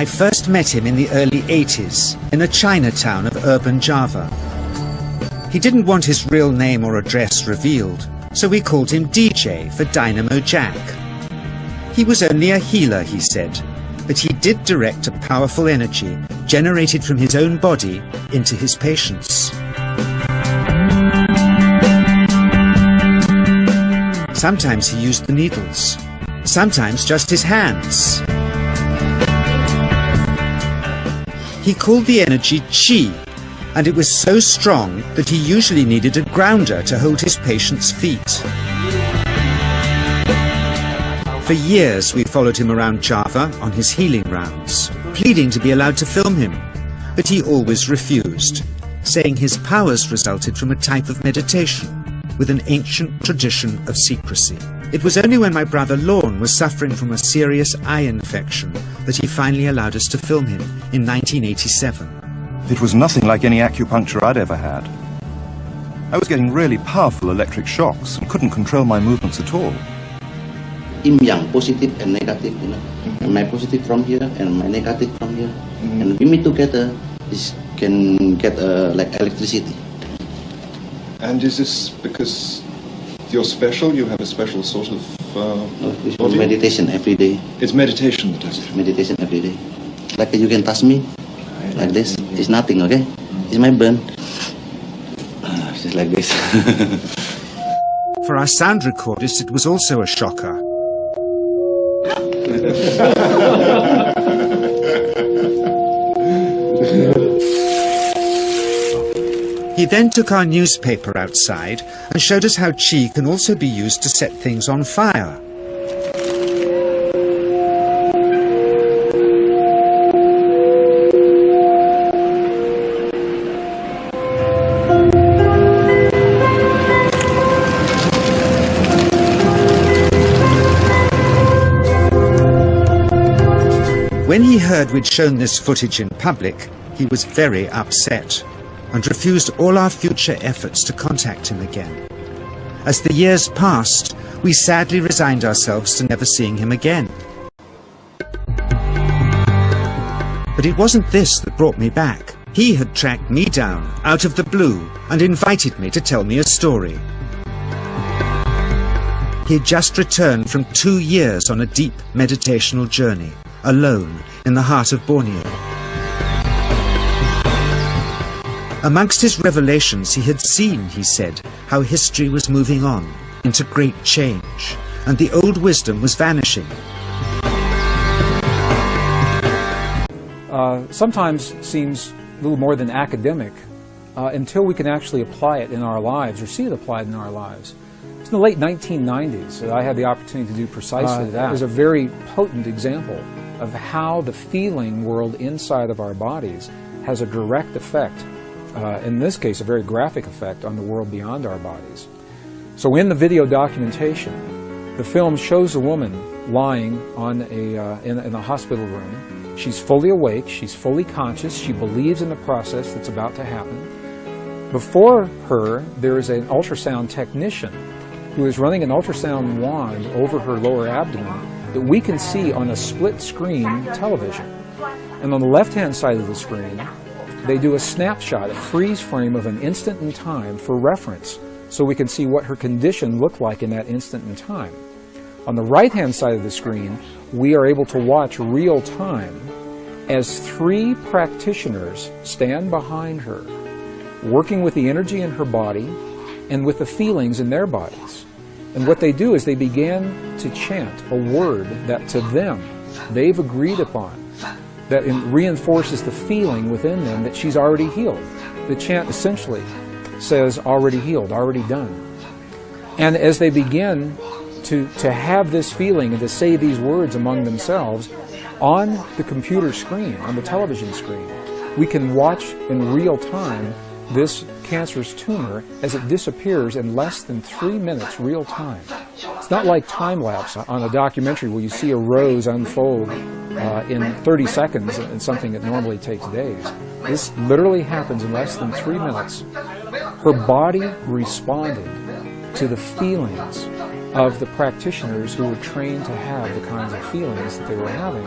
I first met him in the early 80s in a Chinatown of urban Java. He didn't want his real name or address revealed, so we called him DJ for Dynamo Jack. He was only a healer, he said, but he did direct a powerful energy generated from his own body into his patients. Sometimes he used the needles, sometimes just his hands. He called the energy Qi, and it was so strong that he usually needed a grounder to hold his patients' feet. For years we followed him around Java on his healing rounds, pleading to be allowed to film him, but he always refused, saying his powers resulted from a type of meditation with an ancient tradition of secrecy. It was only when my brother Lorne was suffering from a serious eye infection that he finally allowed us to film him in 1987. It was nothing like any acupuncture I'd ever had. I was getting really powerful electric shocks and couldn't control my movements at all. Yin-yang, positive and negative, you know. And my positive from here and my negative from here. And we meet together, this can get like electricity. And is this because you're special? You have a special sort of it's meditation every day. It's meditation that does it? Meditation every day. Like you can touch me, like this. It's nothing, okay? It's my burn. Just like this. For our sound recordist, it was also a shocker. He then took our newspaper outside and showed us how Qi can also be used to set things on fire. When he heard we'd shown this footage in public, he was very upset and refused all our future efforts to contact him again. As the years passed, we sadly resigned ourselves to never seeing him again. But it wasn't this that brought me back. He had tracked me down out of the blue and invited me to tell me a story. He had just returned from 2 years on a deep meditational journey, alone in the heart of Borneo. Amongst his revelations, he had seen, he said, how history was moving on into great change, and the old wisdom was vanishing. Sometimes seems a little more than academic until we can actually apply it in our lives or see it applied in our lives. It's in the late 1990s that I had the opportunity to do precisely that. It was a very potent example of how the feeling world inside of our bodies has a direct effect, in this case a very graphic effect, on the world beyond our bodies. So in the video documentation, the film shows a woman lying on in a hospital room. She's fully awake, she's fully conscious, she believes in the process that's about to happen. Before her, there is an ultrasound technician who is running an ultrasound wand over her lower abdomen that we can see on a split-screen television. And on the left-hand side of the screen, they do a snapshot, a freeze frame of an instant in time for reference, so we can see what her condition looked like in that instant in time. On the right-hand side of the screen, we are able to watch real time as 3 practitioners stand behind her, working with the energy in her body and with the feelings in their bodies. And what they do is they began to chant a word that to them they've agreed upon, that reinforces the feeling within them that she's already healed. The chant essentially says already healed, already done. And as they begin to have this feeling and to say these words among themselves, on the computer screen, on the television screen, we can watch in real time this cancerous tumor as it disappears in less than 3 minutes real time. It's not like time-lapse on a documentary where you see a rose unfold in 30 seconds in something that normally takes days. This literally happens in less than 3 minutes. Her body responded to the feelings of the practitioners who were trained to have the kinds of feelings that they were having.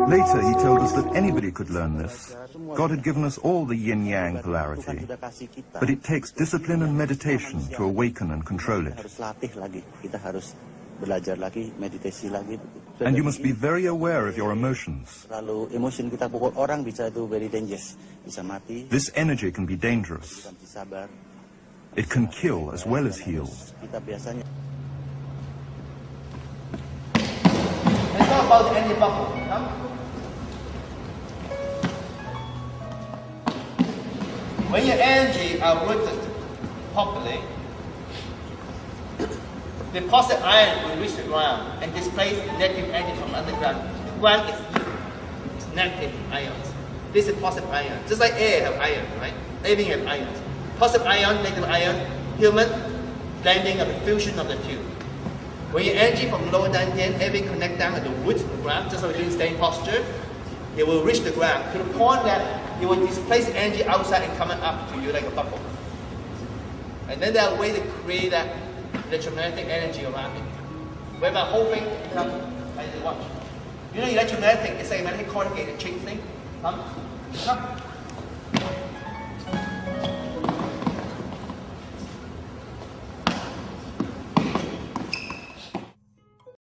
Later, he told us that anybody could learn this. God had given us all the yin-yang polarity, but it takes discipline and meditation to awaken and control it. And you must be very aware of your emotions. This energy can be dangerous. It can kill as well as heal. It's not about any bubble. When your energy are routed properly, the positive ion will reach the ground and displace negative energy from underground. The ground is negative ions. This is positive ion. Just like air have ion, right? Everything have ions. Positive ion, negative ion, human blending of the fusion of the two. When your energy from lower down here, everything connect down at the root of the ground, just like we're doing staying posture, it will reach the ground to the point that it will displace energy outside and coming up to you like a bubble. And then there are ways to create that electromagnetic energy around it. Where my whole thing becomes like the watch. You know, electromagnetic is like a magnetic corrugated chain thing.